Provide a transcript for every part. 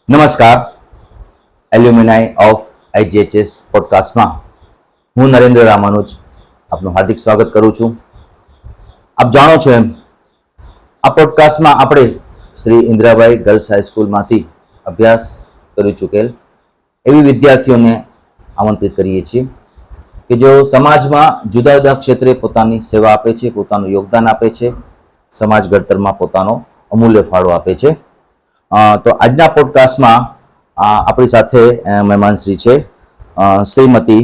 નમસ્કાર, એલ્યુમિનાઈ of IGHS પોડકાસ્ટમાં હું નરેન્દ્ર રામાનુજ આપનું હાર્દિક સ્વાગત કરું છું. આપ જાણો છો એમ આ પોડકાસ્ટમાં આપણે શ્રી ઇન્દિરાબાઈ ગર્લ્સ હાઈસ્કૂલમાંથી અભ્યાસ કરી ચૂકેલ એવી વિદ્યાર્થીઓને આમંત્રિત કરીએ છીએ કે જેઓ સમાજમાં જુદા જુદા ક્ષેત્રે પોતાની સેવા આપે છે, પોતાનું યોગદાન આપે છે, સમાજ ઘડતરમાં પોતાનો અમૂલ્ય ફાળો આપે છે. તો આજના પોડકાસ્ટમાં આપણી સાથે મહેમાનશ્રી છે શ્રીમતી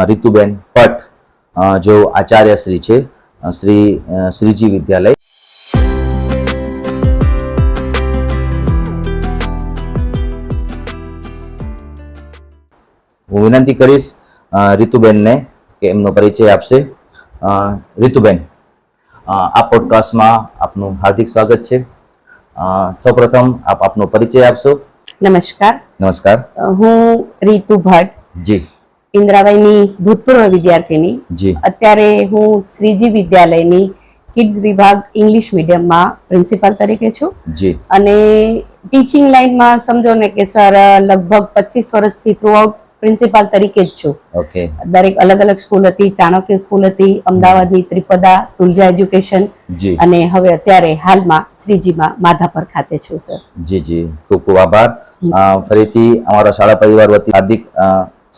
રીતુબેન ભટ્ટ, જેઓ આચાર્ય શ્રી છે શ્રીજી વિદ્યાલય. હું વિનંતી કરીશ રીતુબેનને કે એમનો પરિચય આપશે. રીતુબેન, આ પોડકાસ્ટમાં આપનું હાર્દિક સ્વાગત છે. સૌપ્રથમ આપ આપનો પરિચય આપશો. નમસ્કાર. નમસ્કાર. હું રીતુ ભટ્ટ, જી, ઇન્દિરાબાઈની ભૂતપૂર્વ વિદ્યાર્થીની. જી. અત્યારે હું શ્રીજી વિદ્યાલયની કિડ્સ વિભાગ ઇંગ્લિશ મીડિયમમાં પ્રિન્સિપાલ તરીકે છું. જી. અને ટીચિંગ લાઈનમાં સમજો ને કે સર લગભગ 25 વર્ષથી થ્રુઆઉટ પ્રિન્સિપાલ તરીકે જ છું. ઓકે. દરેક અલગ અલગ સ્કૂલ હતી. ચાણક્ય સ્કૂલ હતી, અમદાવાદની ત્રિપદા, તુલજા એજ્યુકેશન, જી. અને હવે અત્યારે હાલમાં શ્રીજીમાં માધાપર ખાતે છું સર. જી જી, ખૂબ ખૂબ આભાર. ફરીથી અમારા શાળા પરિવાર વતી હાર્દિક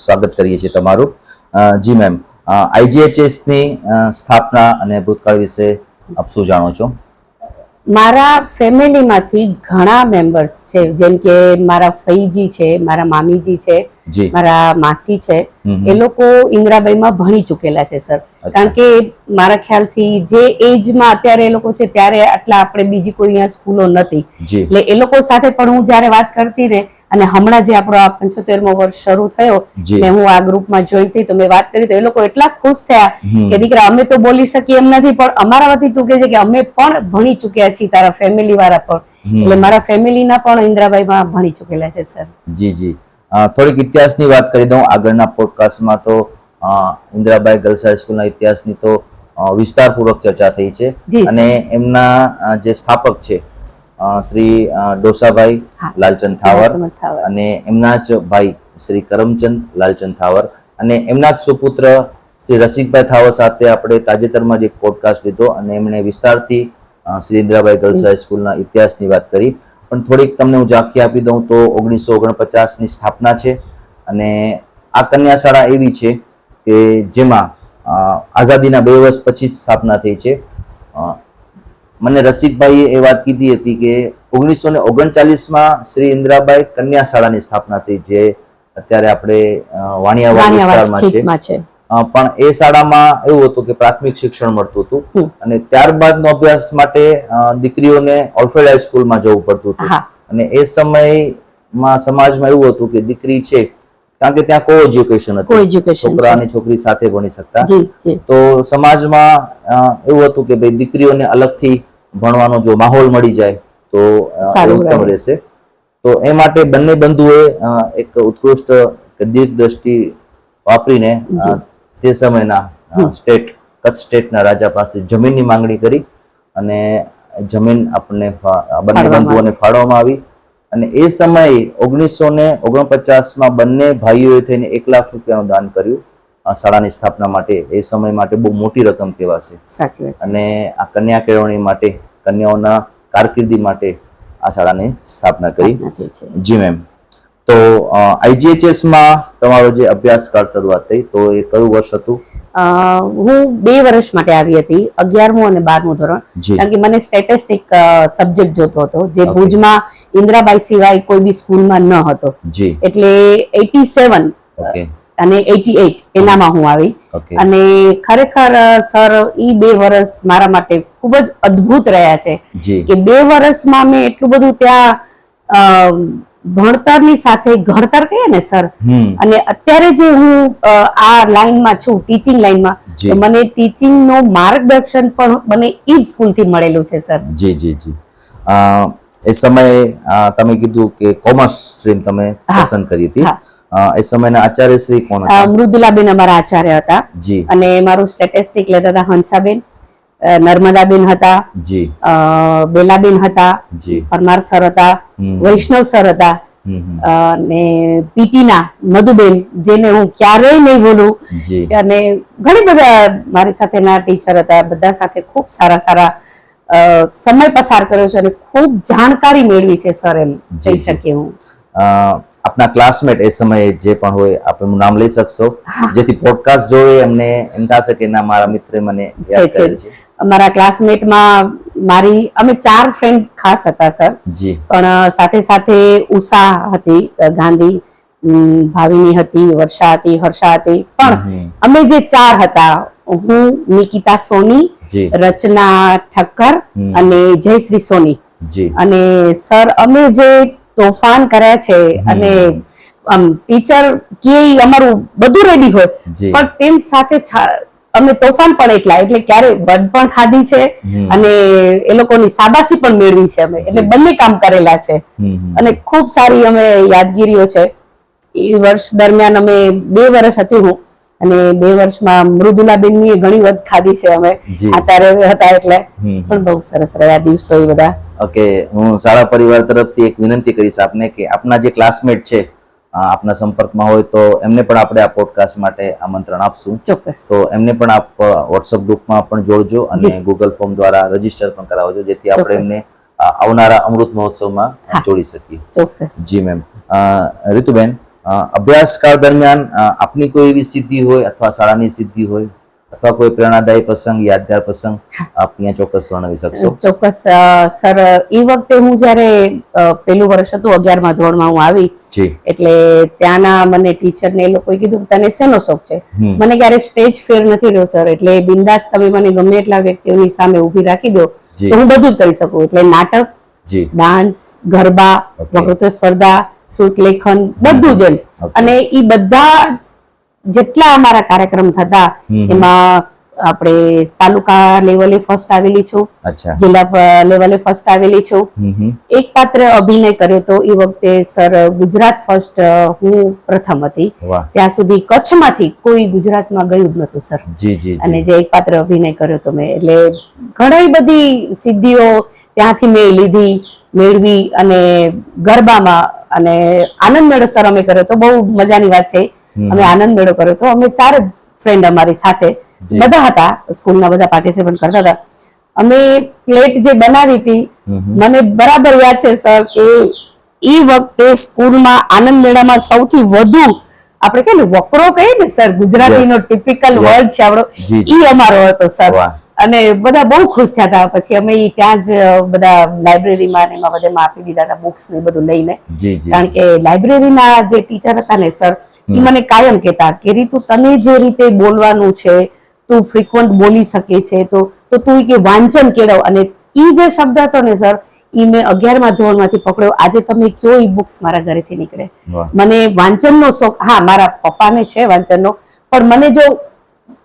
સ્વાગત કરીએ છીએ તમારું. જી મેમ, IGHS ની સ્થાપના અને ભૂતકાળ વિશે આપ શું જાણો છો? મારા ફેમિલીમાંથી ઘણા મેમ્બર્સ છે, જેમ કે મારા ફઈજી છે, મારા મામીજી છે, જી. મારા માસી છે. એ લોકો ઇન્દિરાબાઈમાં ભણી ચૂકેલા છે સર. કારણ કે મારા ખ્યાલથી જે એજમાં અત્યારે એ લોકો છે ત્યારે આટલા આપણે બીજી કોઈ અહીંયા સ્કૂલો નથી. જી. એટલે એ લોકો સાથે પણ હું જ્યારે વાત કરતી ને, અને હમણાં જે આપણો આ 75મો વર્ષ શરૂ થયો જી. ને હું આ ગ્રુપમાં જોઈન થઈ તો મેં વાત કરી તો એ લોકો એટલા ખુશ થયા કે દીકરા અમે તો બોલી શકીએ એમ નથી, પણ અમારા વતી તું કહે છે કે અમે પણ ભણી ચૂક્યા છીએ, તારા ફેમિલી વાળા પણ. એટલે મારા ફેમિલીના પણ ઇન્દિરાબાઈમાં ભણી ચૂકેલા છે સર. જી જી. થોડીક ઇતિહાસની વાત કરી દઉં. આગળના પોડકાસ્ટમાં તો ઇન્દિરાબાઈ ગર્લ્સ હાઈસ્કૂલના ઇતિહાસની તો વિસ્તારપૂર્વક ચર્ચા થઈ છે. અને એમના જે સ્થાપક છે શ્રી ડોસાભાઈ લાલચંદ થાવર, અને એમના જ ભાઈ શ્રી કરમચંદ લાલચંદ થાવર, અને એમના જ સુપુત્ર શ્રી રસિકભાઈ થાવર સાથે આપણે તાજેતરમાં જ એક પોડકાસ્ટ લીધો અને એમણે વિસ્તારથી શ્રી ઇન્દિરાબાઈ ગર્લ્સ હાઈસ્કૂલના ઇતિહાસની વાત કરી. પણ થોડીક તમને હું ઝાંખી આપી દઉં તો 1949ની સ્થાપના છે. અને આ કન્યા શાળા એવી છે કે જેમાં આઝાદીના 2 વર્ષ પછી જ સ્થાપના થઈ છે. મને રસિકભાઈએ એ વાત કીધી હતી કે 1939માં શ્રી ઇન્દિરાબાઈ કન્યા શાળાની સ્થાપના થઈ, જે અત્યારે આપણે વાણિયાવાડ વિસ્તારમાં છે. પણ એ શાળામાં એવું હતું કે પ્રાથમિક શિક્ષણ મળતું હતું, અને ત્યારબાદનો અભ્યાસ માટે દીકરીઓને ઓલ્ફેડ હાઈસ્કૂલમાં જવું પડતું હતું. અને એ સમયમાં સમાજમાં એવું હતું કે દીકરી છે, કારણ કે ત્યાં કો એજ્યુકેશન હતું, છોકરા અને છોકરી સાથે ભણી શકતા. તો સમાજમાં એવું હતું કે ભાઈ દીકરીઓને અલગથી ભણવાનો જો માહોલ મળી જાય તો ઉત્તમ રહેશે. તો એ માટે બંને બંધુએ એક ઉત્કૃષ્ટ દીર્ઘદ્રષ્ટિ વાપરીને તે સમયના કચ્છ સ્ટેટના રાજા પાસે જમીનની માંગણી કરી, અને જમીન આપણને બંને બંધુઓને ફાળવવામાં આવી. અને એ સમયે 1949માં બંને ભાઈઓએ થઈને 1 લાખ રૂપિયાનું દાન કર્યું આ શાળાની સ્થાપના માટે. એ સમય માટે બહુ મોટી રકમ કહેવાશે. અને આ કન્યા કેળવણી માટે, કન્યાઓના કારકિર્દી માટે આ શાળાની સ્થાપના કરી. જી મેમ. તો IGHS માં તમારો જે અભ્યાસકાળ શરૂઆત થઈ તો એ કયું વર્ષ હતું? હું 2 વર્ષ માટે આવી હતી, 11મું અને 12મું ધોરણ. કારણ કે મને સ્ટેટિસ્ટિક સબ્જેક્ટ જોતો હતો, જે ભુજમાં ઇન્દિરાબાઈ સિવાય કોઈ બી સ્કૂલમાં ન હતો. એટલે 87 અને 88 એનામાં હું આવી. અને ખરેખર સર ઈ 2 વર્ષ મારા માટે ખૂબ જ અદ્ભુત રહ્યા છે કે 2 વર્ષમાં મેં એટલું બધું ત્યાં ભણતરની સાથે ઘડતર કહીએ ને સર. અને અત્યારે જે હું આ લાઈનમાં છું, ટીચિંગ લાઈનમાં, તો મને ટીચિંગ નો માર્ગદર્શન પણ મને ઈ જ સ્કૂલથી મળેલું છે સર. જી જી જી. એ સમયે તમે કીધું કે કોમર્સ સ્ટ્રીમ તમે પસંદ કરી હતી. એ સમયના આચાર્ય શ્રી કોણ હતા? મૃદુલાબેન અમારા આચાર્ય હતા. અને મારું સ્ટેટિસ્ટિક લેતા હતા હંસાબેન, નર્મદાબેન હતા, બેલાબેન હતા, પરમાર સર હતા, વૈષ્ણવ સર હતા, અને પીટી ના મધુબેન, જેને હું ક્યારેય નહીં ભૂલું. અને ઘણી બધા મારી સાથેના ટીચર હતા, બધા સાથે ખૂબ સારા સારા સમય પસાર કર્યો છે અને ખૂબ જાણકારી મેળવી છે સર, એમ કહી શકીએ હું. આપના ક્લાસમેટ એ સમયે જે પણ હોય આપનું નામ લઈ શકશો, જેથી પોડકાસ્ટ જોવે એમને એમ થશે કે ના મારા મિત્રે મને યાદ કરે છે. અમારા ક્લાસમેટમાં અમે 4 ફ્રેન્ડ ખાસ હતા સર. પણ સાથે સાથે ઉષા હતી ગાંધી, ભાવિની હતી, વર્ષા હતી, હર્ષા હતી. પણ અમે જે 4 હતા, હું, નિકિતા સોની, રચના ઠક્કર અને જયશ્રી સોની. અને સર અમે જે તોફાન કર્યા છે, અને ટીચર કે અમારું બધું રેડી હોય પણ તેમ સાથે અમે તોફાન પણ એટલા, એટલે ક્યારે વડ પણ ખાધી છે અને એ લોકોની શાબાશી પણ મેળવી છે અમે, એટલે બંને કામ કરેલા છે. અને ખૂબ સારી અમે યાદગીરીઓ છે. એ વર્ષ દરમિયાન અમે 2 વર્ષ હતી હું, અને 2 વર્ષમાં મૃદુલાબેન ની ઘણી વધ ખાધી છે અમે, આચાર્ય હતા એટલે. પણ બહુ સરસ રહ્યા દિવસો એ બધા. ઓકે, હું શાળા પરિવાર તરફથી એક વિનંતી કરીશ આપને કે આપના જે ક્લાસમેટ છે આપના સંપર્કમાં હોય તો એમને પણ આપણે આ પોડકાસ્ટ માટે આમંત્રણ આપશું. ચોક્કસ. તો એમને પણ આપ વોટ્સઅપ ગ્રુપમાં પણ જોડજો અને ગૂગલ ફોર્મ દ્વારા રજીસ્ટર પણ કરાવજો, જેથી આપણે એમને આવનારા અમૃત મહોત્સવમાં જોડી શકીએ. ચોક્કસ. જી મેમ. રીતુબેન, અભ્યાસકાળ દરમિયાન આપની કોઈ એવી સિદ્ધિ હોય અથવા શાળાની સિદ્ધિ હોય અથવા કોઈ પ્રેરણાદાયી પ્રસંગ, યાદગાર પ્રસંગ આપ અહીંયા ચોક્કસ વર્ણવી શકશો? ચોક્કસ સર. એ વખતે હું જયારે પહેલું વર્ષ હતું 11મા ધોરણમાં હું આવી, એટલે ત્યાંના મને ટીચર ને એ લોકોએ કીધું કે તને શેનો શોખ છે? મને ક્યારે સ્ટેજ ફેર નથી રહ્યો સર, એટલે બિંદાસ તમે મને ગમે એટલા વ્યક્તિઓની સામે ઊભી રાખી દો તો હું બધું જ કરી શકું. એટલે નાટક, ડાન્સ, ગરબા, વક્તૃત્વ સ્પર્ધા, શ્રુતલેખન, બધું જ એમ. અને એ બધા જેટલા અમારા કાર્યક્રમ થતા એમાં આપણે તાલુકા લેવલે ફર્સ્ટ આવેલી છું, જિલ્લા લેવલે ફર્સ્ટ આવેલી છું. એક પાત્ર અભિનય કર્યો તો એ વખતે સર ગુજરાત ફર્સ્ટ હું પ્રથમ હતી. ત્યાં સુધી કચ્છમાંથી કોઈ ગુજરાતમાં ગયું જ નતું સર. અને જે એક પાત્ર અભિનય કર્યો તો મેં, એટલે ઘણી બધી સિદ્ધિઓ ત્યાંથી મેં લીધી, મેળવી. અને ગરબામાં અને આનંદ મેળો સર અમે કર્યો તો, બહુ મજાની વાત છે. અમે આનંદ મેળો કર્યો તો, અમે 4 જ ફ્રેન્ડ અમારી સાથે બધા હતા, સ્કૂલના બધા પાર્ટિસિપેટ કરતા હતા. અમે પ્લેટ જે બનાવી હતી, મને બરાબર યાદ છે સર કે એ વખતે સ્કૂલમાં આનંદ મેળામાં સૌથી વધુ આપણે કહીએ ને વકરો કહીએ ને સર, ગુજરાતીનો ટિપિકલ વર્ડ છે આપણો, ઈ અમારો હતો સર. અને બધા બહુ ખુશ થયા હતા. પછી અમે ત્યાં જ બધા લાઇબ્રેરીમાં એમાં બધામાં આપી દીધા હતા બુક્સ ને બધું લઈને, કારણ કે લાઇબ્રેરીના જે ટીચર હતા ને સર, એ મને કાયમ કહેતા કે રીતુ તને જે રીતે બોલવાનું છે, તું ફ્રીક્વન્ટ બોલી શકે છે, તો તું કે વાંચન કેળવ. અને ઈ જે શબ્દ હતો ને સર, ઈ મેં 11મા ધોરણમાંથી પકડ્યો. આજે તમે કયો ઈ બુક્સ મારા ઘરેથી નીકળે. મને વાંચનનો શોખ, હા મારા પપ્પાને છે વાંચનનો, પણ મને જો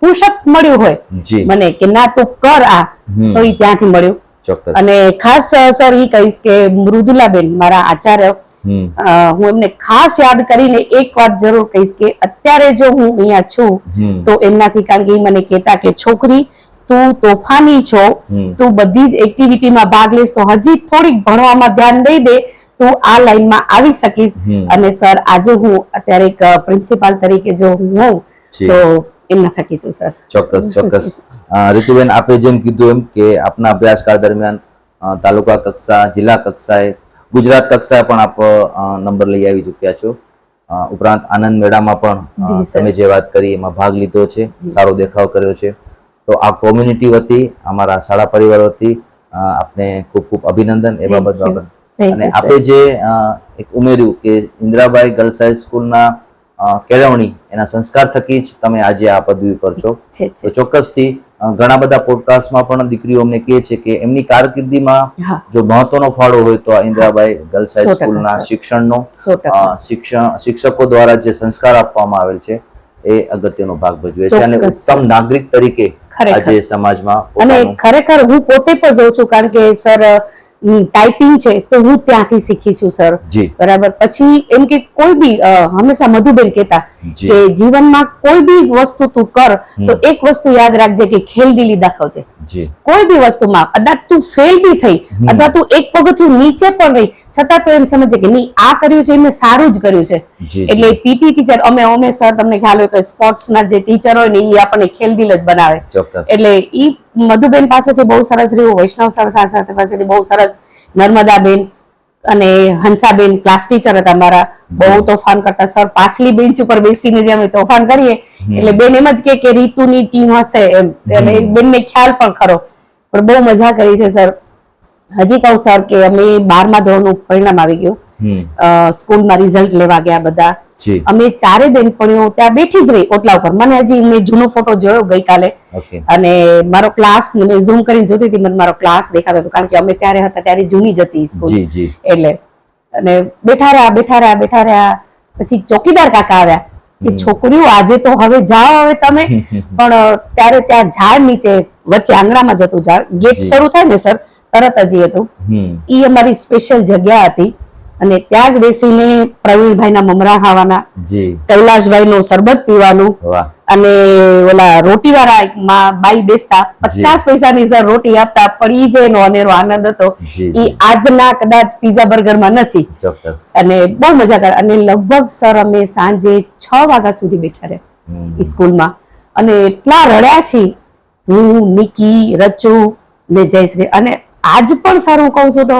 પુષપ મળ્યું હોય મને કે ના તું કર આ, તો ઈ ત્યાંથી મળ્યું. અને ખાસ સર ઈ કહીશ કે મૃદુલાબેન મારા આચાર્ય, હું એમને ખાસ યાદ કરીને એક વાત જરૂર કહીશ કે અત્યારે જો હું અહીંયા છું તો એમનાથી, કારણ કે એ મને કહેતા કે છોકરી તું તોફાની છો, તું બધી જ એક્ટિવિટીમાં ભાગ લઈશ તો હજી થોડીક ભણવામાં ધ્યાન દઈ દે, તું આ લાઈનમાં આવી શકીશ. અને સર આજે હું અત્યારે એક પ્રિન્સિપાલ તરીકે જો હું હોઉં તો એમના થકી છું સર. ચોક્કસ ચોક્કસ. રીતુબેન, આપે જેમ કીધું એમ કે આપના અભ્યાસકાળ દરમિયાન તાલુકા કક્ષા, જિલ્લા કક્ષાએ, ગુજરાત કક્ષાએ પણ આપ નંબર લઈ આવી ચૂક્યા છો. ઉપરાંત આનંદ મેળામાં પણ તમે જે વાત કરી એમાં ભાગ લીધો છે, સારો દેખાવ કર્યો છે. તો આ કોમ્યુનિટી વતી, અમારા શાળા પરિવાર વતી આપને ખૂબ ખૂબ અભિનંદન એ બાબત. અને આપણે જે એક ઉમેર્યું કે ઇન્દિરાબાઈ ગર્લ્સ હાઈસ્કૂલના કેળવણી, એના સંસ્કાર થકી જ તમે આજે આ પદવી પર છો. તો ચોક્કસથી ઘણા બધા પોડકાસ્ટમાં પણ દીકરીઓ અમને કહે છે કે એમની કારકિર્દીમાં જો મહત્વનો ફાળો હોય તો આ ઇન્દિરાબાઈ ગર્લ્સ હાઈસ્કૂલના શિક્ષણનો, શિક્ષકો દ્વારા જે સંસ્કાર આપવામાં આવેલ છે એ અગત્યનો ભાગ ભજવે છે. અને ઉત્તમ નાગરિક તરીકે આજે સમાજમાં, અને ખરેખર હું પોતે પણ જોઉં છું, કારણ કે સર ટાઈપિંગ છે તો હું ત્યાંથી શીખી છું સર, બરાબર. પછી એમ કે કોઈ બી હંમેશા મધુબેન કહેતા કે જીવનમાં કોઈ બી વસ્તુ તું કર તો એક વસ્તુ યાદ રાખજે કે ખેલદિલી દાખવજે. કોઈ બી વસ્તુમાં કદાચ તું ફેલ બી થઈ અથવા તું એક પગથિયું નીચે પણ રહી છતાં તો એમ સમજે કે નહીં આ કર્યું છે એમને સારું જ કર્યું છે. એટલે પીટી ટીચર અમે સર તમને ખ્યાલ હોય કે સ્પોર્ટ્સ ના જે ટીચર હોય ને એ આપણને ખેલદિલ જ બનાવે. એટલે ઈ મધુબેન પાસેથી બહુ સરસ રહ્યું, વૈષ્ણવ સર સાથે પાસેથી બહુ સરસ, નર્મદાબેન અને હંસાબેન ક્લાસ ટીચર હતા મારા, બહુ તોફાન કરતા. સર પાછલી બેન્ચ ઉપર બેસીને જે અમે તોફાન કરીએ એટલે બેન એમ જ કે રીતુની ટીમ હશે એમ, એટલે બેનને ખ્યાલ પણ ખરો, પણ બહુ મજા કરી છે સર. હજી કહું સર કે અમે 12મા ધોરણનું પરિણામ આવી ગયું, સ્કૂલમાં રિઝલ્ટ લેવા ગયા બધા, અમે ચારે બેનપણીઓ ત્યાં બેઠી જ રહી ઓટલા ઉપર. મને હજી મેં જૂનો ફોટો જોયો ગઈકાલે અને મારો ક્લાસ મેં ઝૂમ કરીને જોતી હતી, મને મારો ક્લાસ દેખાતો હતો કારણ કે અમે ત્યારે હતા ત્યારે જૂની જ હતી સ્કૂલ એટલે. અને બેઠા રહ્યા પછી ચોકીદાર કાકા આવ્યા કે છોકરીઓ આજે તો હવે જાઓ હવે તમે. પણ ત્યારે ત્યાં ઝાડ નીચે વચ્ચે આંગણામાં જતું ઝાડ, ગેટ શરૂ થાય ને સર તરત જ હતું, ઈ અમારી સ્પેશિયલ જગ્યા હતી. અને ત્યાં જ બેસીને પ્રવીણભાઈ ના મમરા ખાવાના, કૈલાશભાઈ નું શરબત પીવાનું, અને ઓલા રોટી વાળા બાઈ બેસતા 50 પૈસાની સર રોટી આપતા, પણ ઈ જે એનો અનેરો આનંદ હતો ઈ આજના કદાચ પીઝા બર્ગર માં નથી. અને બહુ મજા કરે. અને લગભગ સર અમે સાંજે 6 વાગ્યા સુધી બેઠા રહ્યા સ્કૂલમાં અને એટલા રડ્યા છીએ હું, નિકી, રચુ ને જયશ્રી. અને આજ પણ સર હું કહું છું તો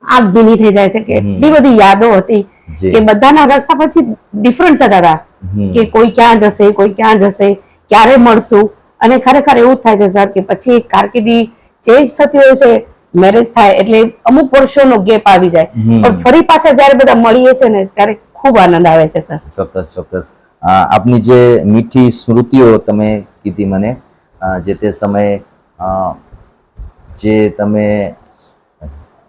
આંખ ભીની થઈ જાય છે કે એટલી બધી યાદો હતી કે બધાના રસ્તા પછી ડિફરન્ટ થતા હતા કે કોઈ ક્યાં જશે, કોઈ ક્યાં જશે, ક્યારે મળશું. અને ખરેખર એવું જ થાય છે સર કે પછી કારકિર્દી ચેન્જ થતી હોય છે, મેરેજ થાય એટલે અમુક વર્ષોનો ગેપ આવી જાય, પણ ફરી પાછા જયારે બધા મળીએ છે ને ત્યારે ખૂબ આનંદ આવે છે સર. ચોક્કસ. આપની જે મીઠી સ્મૃતિઓ તમે કીધી મને, જે તે સમયે જે તમે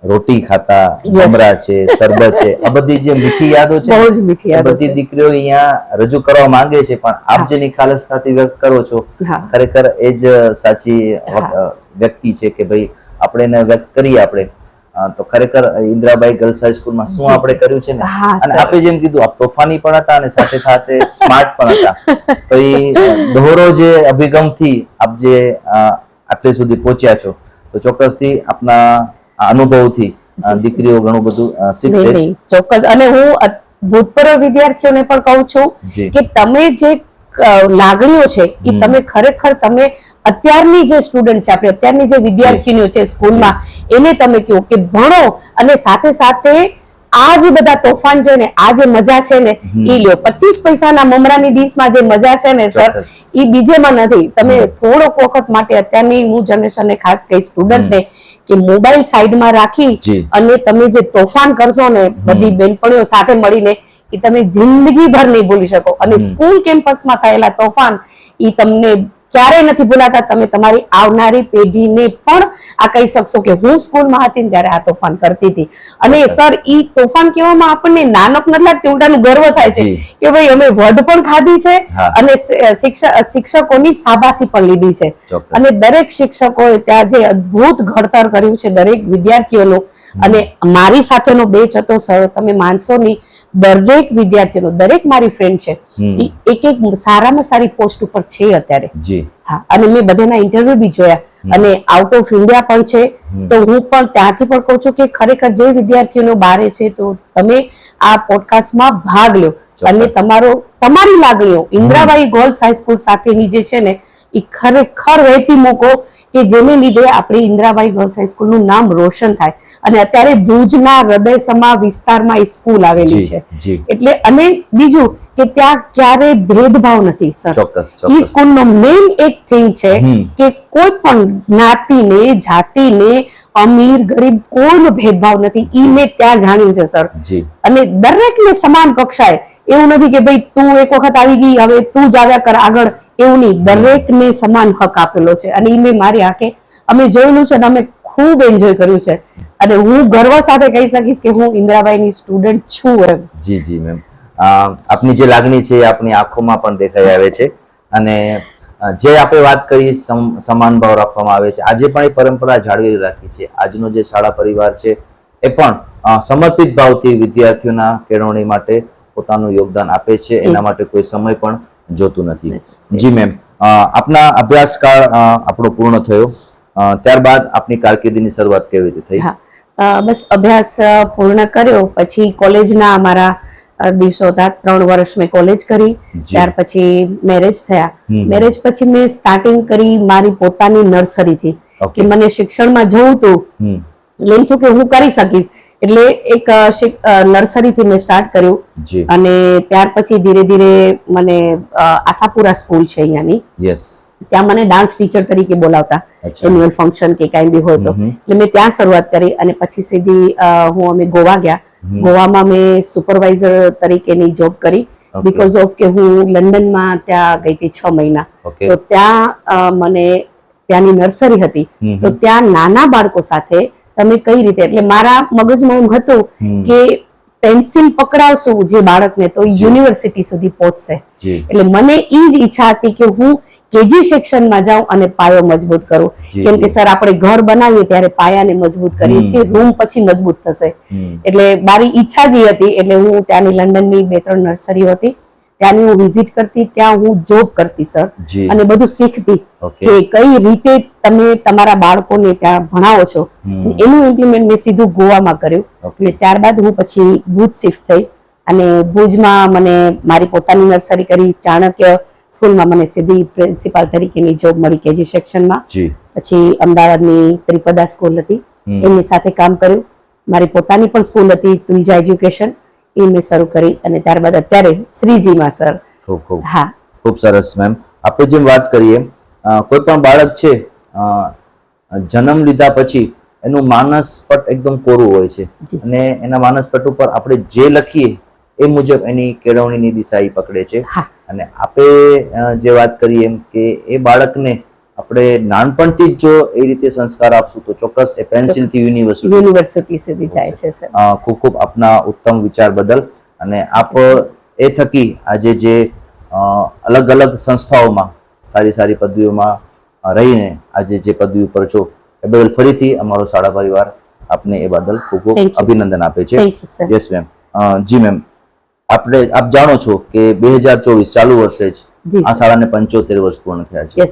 રોટી ખાતા, મમરા છે, શરબત છે, આ બધી જે મીઠી યાદો છે બધી દીકરીઓ અહીંયા રજૂ કરવા માંગે છે, પણ આપ જેની ખાલસતાથી વ્યક્ત કરો છો ખરેખર એ જ સાચી વ્યક્તિ છે કે ભાઈ આપણે એને વ્યક્ત કરીએ આપણે તો ખરેખર ઇન્દ્રાબાઈ ગર્લ્સ હાઈસ્કૂલમાં શું આપણે કર્યું છે ને. અને આપણે જેમ કીધું આપ તોફાની પણ હતા અને સાથે સાથે સ્માર્ટ પણ હતા, તો એ દોહરો જે અભિગમથી આપ જે આટલે સુધી પહોંચ્યા છો તો ચોક્કસથી આપના અનુભવથી દીકરીઓ ઘણું બધું શીખશે જ. ચોક્કસ. અને હું ભૂતપૂર્વ વિદ્યાર્થીઓને પણ કહું છું કે તમે જે લાગણીઓ છે એ તમે ખરેખર તમે અત્યારની જે સ્ટુડન્ટ છે, આપણે અત્યારની જે વિદ્યાર્થીનીઓ છે સ્કૂલમાં, એને તમે કહો કે ભણો અને સાથે સાથે આ જે બધા તોફાન છે ને, આ જે મજા છે ને એ લ્યો. 25 પૈસાના મમરાની ડીશમાં જે મજા છે ને સર એ બીજેમાં નથી. તમે થોડોક વખત માટે અત્યારની હું જનરેશનને ખાસ કહીશ સ્ટુડન્ટને કે મોબાઈલ સાઈડમાં રાખી અને તમે જે તોફાન કરશો ને બધી બેનપણીઓ સાથે મળીને, એ તમે જિંદગીભર નહીં ભૂલી શકો. અને સ્કૂલ કેમ્પસમાં થયેલા તોફાન એ તમને ક્યારેય નથી ભૂલાતા. તમે તમારી આવનારી પેઢીને પણ આ કહી શકશો કે હું સ્કૂલમાં હતી ને ત્યારે આ તોફાન કરતી હતી. અને સર ઈ તોફાન કહેવામાં આપણને નાનક નથી લાગતી, ઉલટાનું ગર્વ થાય છે કે ભાઈ અમે વઢ પણ ખાધી છે અને શિક્ષકોની શાબાશી પણ લીધી છે. અને દરેક શિક્ષકોએ ત્યાં જે અદ્ભુત ઘડતર કર્યું છે દરેક વિદ્યાર્થીઓનું. અને મારી સાથેનો બેચ હતો સર, તમે માનશો નહીં, દરેક વિદ્યાર્થીઓ, દરેક મારી ફ્રેન્ડ છે એક સારામાં સારી પોસ્ટ ઉપર છે અત્યારે. હા. અને મેં બધાના ઇન્ટરવ્યુ બી જોયા અને આઉટ ઓફ ઇન્ડિયા પણ છે. તો હું પણ ત્યાંથી પણ કહું છું કે ખરેખર જે વિદ્યાર્થીઓનો બારે છે તો તમે આ પોડકાસ્ટમાં ભાગ લો અને તમારી લાગણીઓ ઇન્દ્રાબાઈ ગર્લ્સ હાઈસ્કૂલ સાથેની જે છે ને એ ખરેખર વહેતી મૂકો કે જેને લીધે આપણી ઇન્દ્રાબાઈ ગર્લ્સ હાઈસ્કૂલનું નામ રોશન થાય. અને અત્યારે ભુજના હૃદયસમા વિસ્તારમાં એ સ્કૂલ આવેલી છે એટલે. અને બીજું કે ત્યાં ક્યારે ભેદભાવ નથી સર. એ સ્કૂલનો મેઇન એક થિંગ છે કે કોઈ પણ જ્ઞાતિને, જાતિને, અમીર ગરીબ કોઈનો ભેદભાવ નથી. ઈ મેં ત્યાં જાણ્યું છે સર. અને દરેકને સમાન કક્ષાએ, એવું નથી કે ભાઈ તું એક વખત આવી ગઈ હવે તું જ આવ્યા કર આગળ, એવું નહીં. દરેકને સમાન હક આપેલો છે અને એ મેં મારી આંખે અમે જોયેલું છે અને અમે ખૂબ એન્જોય કર્યું છે. અને હું ગર્વ સાથે કહી શકીશ કે હું ઇન્દ્રાબાઈની સ્ટુડન્ટ છું એમ. જી મેમ, આપની જે લાગણી છે આપની આંખોમાં પણ દેખાઈ આવે છે. અને જે આપણે વાત કરી સમાન ભાવ રાખવામાં આવે છે, આજે પણ એ પરંપરા જાળવી રાખી છે. આજનો જે શાળા પરિવાર છે એ પણ સમર્પિત ભાવથી વિદ્યાર્થીઓના કેળવણી માટે પોતાનું યોગદાન આપે છે. એના માટે કોઈ સમય પણ જોતું નથી. જી મેમ, આપના અભ્યાસકાળ આપણો પૂર્ણ થયો, ત્યારબાદ આપની કારકિર્દીની શરૂઆત કેવી રીતે થઈ? બસ અભ્યાસ પૂર્ણ કર્યો પછી કોલેજના અમારા દિવસો હતા. 3 વર્ષ મેં કોલેજ કરી. ત્યાર પછી મેરેજ થયા. મેરેજ પછી મેં સ્ટાર્ટિંગ કરી મારી પોતાની નર્સરીથી કે મને શિક્ષણમાં જવું હતું એટલે એમ થયું કે હું કરી શકીશ એટલે એક નર્સરીથી મેં સ્ટાર્ટ કર્યું અને ત્યાર પછી ધીરે ધીરે મને આશાપુરા સ્કૂલ છે અહીંયાની ત્યાં મને ડાન્સ ટીચર તરીકે બોલાવતા એન્યુઅલ ફંક્શન કે કાંઈ બી હોય તો એટલે મેં ત્યાં શરૂઆત કરી અને પછી સીધી અમે ગોવા ગયા. ગોવામાં મેં સુપરવાઇઝર તરીકેની જોબ કરી બીકોઝ ઓફ કે હું લંડનમાં ત્યાં ગઈ હતી 6 મહિના. તો ત્યાં મને ત્યાંની નર્સરી હતી તો ત્યાં નાના બાળકો સાથે તમે કઈ રીતે એટલે મારા મગજમાં એમ હતું કે પેન્સિલ પકડાવશું જે બાળકને તો યુનિવર્સિટી સુધી પહોંચશે એટલે મને એ જ ઈચ્છા હતી કે હું કેજી સેક્શનમાં જાઉં અને પાયો મજબૂત કરું કેમ કે સર આપણે ઘર બનાવીએ ત્યારે પાયાને મજબૂત કરીએ છીએ રૂમ પછી મજબૂત થશે એટલે મારી ઈચ્છા જ હતી એટલે હું ત્યાંની લંડનની 2-3 નર્સરીઓ હતી ત્યાંની હું વિઝિટ કરતી ત્યાં હું જોબ કરતી સર અને બધું શીખતી કે કઈ રીતે તમે તમારા બાળકોને ત્યાં ભણાવો છો એનું ઇમ્પ્લિમેન્ટ મેં સીધું ગોવામાં કર્યું અને ત્યારબાદ હું પછી ભુજ શિફ્ટ થઈ અને ભુજમાં મને મારી પોતાની નર્સરી કરી. ચાણક્ય સ્કૂલમાં મને સીધી પ્રિન્સિપાલ તરીકેની જોબ મળી કેજી સેક્શનમાં. પછી અમદાવાદની ત્રિપદા સ્કૂલ હતી એમની સાથે કામ કર્યું. મારી પોતાની પણ સ્કૂલ હતી તુલજા એજ્યુકેશન એ મેં શરૂ કરી અને ત્યારબાદ અત્યારે શ્રીજીમાં સર. હા ખૂબ સરસ મેમ. આપણે જેમ વાત કરીએ કોઈ પણ બાળક છે જન્મ લીધા પછી એનું માનસપટ એકદમ કોરું હોય છે અને એના માનસપટ ઉપર આપણે જે લખીએ એ મુજબ એની કેળવણીની દિશા એ પકડે છે અને આપણે જે વાત કરીએ એમ કે એ બાળકને આપણે નાનપણથી જ જો એ રીતે સંસ્કાર આપશું તો ચોક્કસ એ પેન્સિલ થી યુનિવર્સિટી સુધી જાય છે સર. ખૂબ ખૂબ આપના ઉત્તમ વિચાર બદલ અને આપ એ થકી આજે જે અલગ અલગ સંસ્થાઓમાં સારી સારી પદવીઓમાં રહીને આજે જે પદવી ઉપર છો એ બદલ ફરીથી અમારો શાળા પરિવાર આપને એ બદલ ખૂબ ખૂબ અભિનંદન આપે છે. Yes ma'am. જી મેમ, આપ જાણો છો કે 2024 ચાલુ વર્ષે જ આ શાળાને 75 વર્ષ પૂર્ણ થયા છે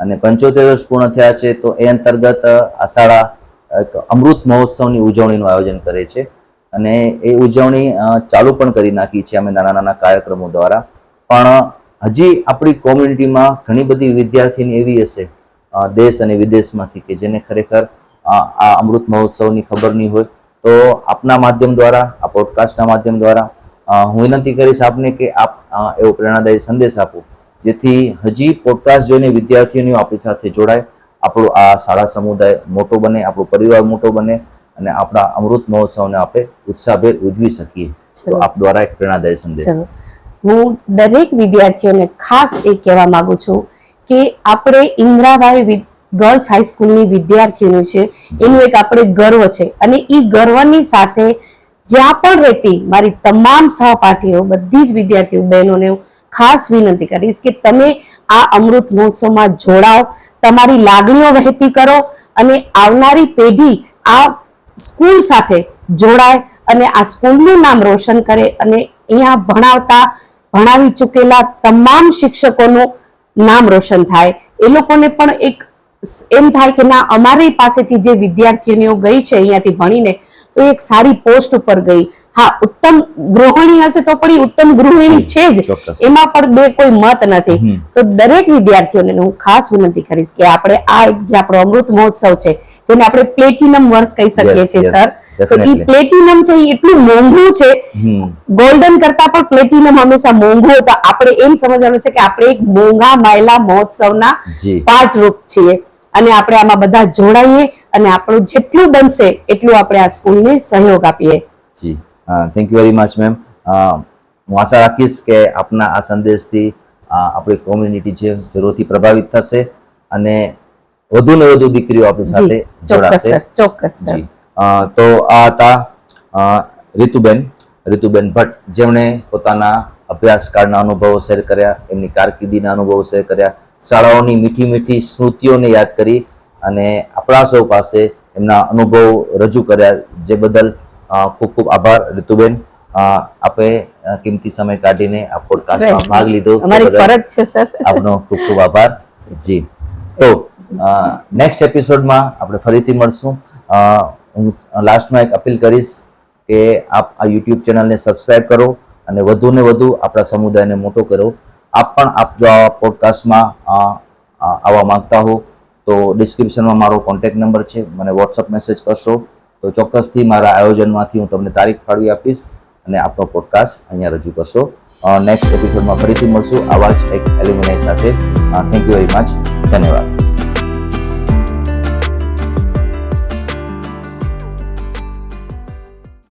અને 75 વર્ષ પૂર્ણ થયા છે તો એ અંતર્ગત આ શાળા એક અમૃત મહોત્સવની ઉજવણીનું આયોજન કરે છે અને એ ઉજવણી ચાલુ પણ કરી નાખી છે અમે નાના નાના કાર્યક્રમો દ્વારા. પણ હજી આપણી કોમ્યુનિટીમાં ઘણી બધી વિદ્યાર્થીની એવી હશે દેશ અને વિદેશમાંથી કે જેને ખરેખર આ અમૃત મહોત્સવની ખબર નહીં હોય તો આપના માધ્યમ દ્વારા આ પોડકાસ્ટના માધ્યમ દ્વારા હું વિનંતી કરીશ આપને કે આપ એવો પ્રેરણાદાયી સંદેશ આપો જેથી હજી પોડકાસ્ટ જોઈને વિદ્યાર્થીઓ આપણી સાથે જોડાય, આપણો આ શાળા સમુદાય મોટો બને, આપણો પરિવાર મોટો બને અને આપણા અમૃત મહોત્સવને આપણે ઉત્સાહભેર ઉજવી શકીએ. તો આપ દ્વારા એક પ્રેરણાદાયી સંદેશ. હું દરેક વિદ્યાર્થીઓને ખાસ એ કહેવા માંગુ છું કે આપણે ઇન્દ્રાબાઈ ગર્લ્સ હાઈસ્કૂલની વિદ્યાર્થીઓનું છે એનું એક આપણે ગર્વ છે અને એ ગર્વની સાથે જ્યાં પણ રહેતી મારી તમામ સહપાઠીઓ બધી જ વિદ્યાર્થીઓ બહેનોને ખાસ વિનંતી કરીશ કે તમે આ અમૃત મહોત્સવમાં જોડાઓ, તમારી લાગણીઓ વહેતી કરો અને આવનારી પેઢી આ સ્કૂલ સાથે જોડાય અને આ સ્કૂલનું નામ રોશન કરે અને અહીંયા ભણાવી ચૂકેલા તમામ શિક્ષકોનું નામ રોશન થાય. એ લોકોને પણ એક એમ થાય કે ના અમારી પાસેથી જે વિદ્યાર્થીનીઓ ગઈ છે અહીંયાથી ભણીને તો એક સારી પોસ્ટ ઉપર ગઈ. હા, ઉત્તમ ગૃહિણી હશે તો પણ ઉત્તમ ગૃહિણી છે જ, એમાં પણ બે કોઈ મત નથી. તો દરેક વિદ્યાર્થીઓને હું ખાસ વિનંતી કરીશ કે આપણે આ એક જે આપણો અમૃત મહોત્સવ છે જેને આપણે પ્લેટિનમ વર્ષ કહી શકીએ છીએ સર, તો એ પ્લેટિનમ છે એ એટલું મોંઘું છે, ગોલ્ડન કરતા પણ પ્લેટિનમ હંમેશા મોંઘું હોય. તો આપણે એમ સમજવાનું છે કે આપણે એક મોંઘા માયલા મહોત્સવના પાર્ટરૂપ છીએ અને આપણે આમાં બધા જોડાઈએ અને આપણું જેટલું બનશે એટલું આપણે આ સ્કૂલને સહયોગ આપીએ. જી, thank you very much ma'am. હું આશા રાખીશ કે આપના આ સંદેશથી આપણી કોમ્યુનિટી છે જરૂરથી પ્રભાવિત થશે અને વધુ ને વધુ દીકરીઓ આપણી સાથે જોડાશે. ચોક્કસ. જી, તો આ હતા રીતુબેન ભટ્ટ જેમણે પોતાના અભ્યાસકાળના અનુભવો શેર કર્યા, એમની કારકિર્દીના અનુભવો શેર કર્યા, શાળાઓની મીઠી મીઠી સ્મૃતિઓને યાદ કરી અને આપણા સૌ પાસે એમના અનુભવ રજૂ કર્યા, જે બદલ ખૂબ ખૂબ આભાર રીતુબેન. આપે કિંમતી સમય કાઢીને આ પોડકાસ્ટમાં ભાગ લીધો, અમારી ફરજ છે સર. આપનો ખૂબ ખૂબ આભાર. જી, તો નેક્સ્ટ એપિસોડમાં આપણે ફરીથી મળશું. હું લાસ્ટમાં એક અપીલ કરીશ કે આપ આ યુટ્યુબ ચેનલને સબસ્ક્રાઇબ કરો અને વધુને વધુ આપણા સમુદાયને મોટો કરો. આપ જો આ પોડકાસ્ટમાં આવવા માંગતા હો તો ડિસ્ક્રિપ્શનમાં મારો કોન્ટેક્ટ નંબર છે, મને વોટ્સઅપ મેસેજ કરશો તો ચોક્કસથી મારા આયોજનમાંથી હું તમને તારીખ ફાળવી આપીશ અને આપનો પોડકાસ્ટ અહીંયા રજૂ કરશો. નેક્સ્ટ એપિસોડમાં ફરીથી મળશું આવા જ એક એલ્યુમિનાઈ સાથે. Thank you very much. ધન્યવાદ.